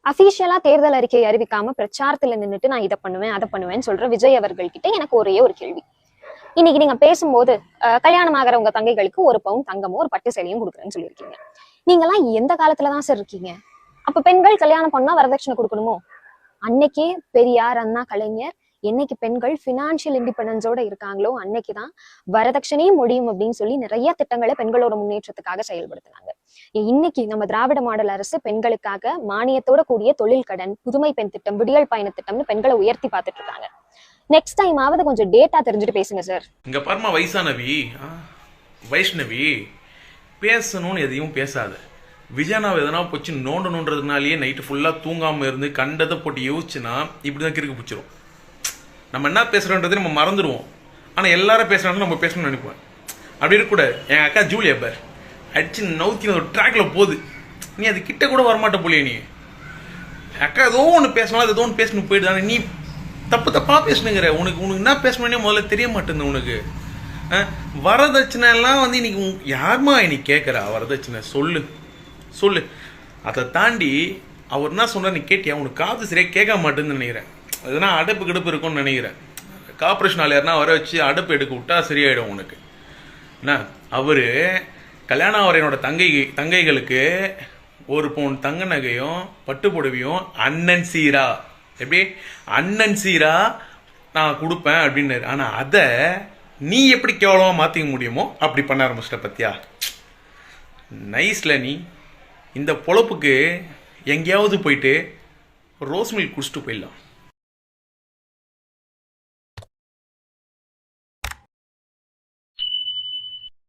அபிஷியலா தேர்தல் அறிக்கை அறிவிக்காம பிரச்சாரத்துல நின்றுட்டு நான் இதை பண்ணுவேன் அதை பண்ணுவேன்னு சொல்ற விஜய் அவர்கள் கிட்ட எனக்கு ஒரே ஒரு கேள்வி. இன்னைக்கு நீங்க பேசும்போது கல்யாணம் ஆகிற உங்க தங்கைகளுக்கு 1 பவுன் தங்கமும் ஒரு பட்டு சேலையும் கொடுக்குறேன்னு சொல்லியிருக்கீங்க. நீங்கெல்லாம் எந்த காலத்துலதான் சார் இருக்கீங்க? அப்ப பெண்கள் கல்யாணம் பண்ணா வரதட்சணை கொடுக்கணுமோ? அன்னைக்கே பெரியார், அண்ணா, கலைஞர் என்னைக்கு பெண்கள் பினான்சியல் இண்டிபெண்டன்ஸோட இருக்காங்களோ அன்னைக்குதான் வரதட்சணையும் முடியும் அப்படின்னு சொல்லி நிறைய திட்டங்களை பெண்களோட முன்னேற்றத்துக்காக செயல்படுத்தினாங்க. இன்னைக்கு நம்ம திராவிட மாடல் அரசு பெண்களுக்காக மானியத்தோட கூடிய தொழில் கடன், புதுமை பெண் திட்டம், விடியல் பயண திட்டம்னு பெண்களை உயர்த்தி பார்த்துட்டு இருக்காங்க. நெக்ஸ்ட் டைம் ஆவது கொஞ்சம் டேட்டா தெரிஞ்சுட்டு பேசுங்க சார். இங்க பாருமா வயசானவி வைஷ்ணவி, பேசணும்னு எதையும் பேசாத. விஜயனாவை எதனா போச்சு நோண்டணுன்றதுனாலேயே நைட்டு ஃபுல்லாக தூங்காமல் இருந்து கண்டதை போட்டு யோசிச்சுன்னா இப்படிதான் கிறுக்கு பிடிச்சிரும். நம்ம என்ன பேசுகிறோன்றது நம்ம மறந்துடுவோம். ஆனால் எல்லாரும் பேசுகிறாங்க நம்ம பேசணும்னு நினைப்போம். அப்படி இருக்கக்கூடாது. என் அக்கா ஜூலியா பேர் அடிச்சு நவுத்தி ஒரு ட்ராக்ல போகுது. நீ அது கிட்ட கூட வரமாட்ட போலியே. நீ அக்கா ஏதோ ஒன்று பேசணும், அது ஏதோ ஒன்று பேசணும் போயிடுதானே. நீ தப்பா பேசணுங்கிற. உனக்கு என்ன பேசணுன்னே முதல்ல தெரிய மாட்டேங்குது உனக்கு. வரதட்சணை எல்லாம் வந்து இன்னைக்கு யாருமா இன்னைக்கு கேட்குறா? வரதட்சணை சொல்லு. அதை தாண்டி அவர் என்ன சொல்றாரு நீ கேட்டியா? உனக்கு காது சரியா கேட்க மாட்டேன்னு நினைக்கிறேன். எதுனா அடைப்பு கிடப்பு இருக்கும்னு நினைக்கிறேன். கார்பரேஷன் யாருன்னா வர வச்சு அடைப்பு எடுக்க விட்டா சரியாயிடும் உனக்கு. என்ன அவரு கல்யாணம் ஆகிற என்னோட தங்கைகளுக்கு 1 பவுன் தங்க நகையும் பட்டு புடவையும் அண்ணன் சீரா, எப்படி அண்ணன் சீரா நான் கொடுப்பேன் அப்படின்னாரு. ஆனா அதை நீ எப்படி கேவலமா மாத்திக்க முடியுமோ அப்படி பண்ண ஆரம்பிச்சிட்ட பத்தியா? நைஸ்ல. நீ இந்த பொழப்புக்கு எங்கேயாவது போயிட்டு ரோஸ் மில்க் குடிச்சிட்டு போயிடலாம்.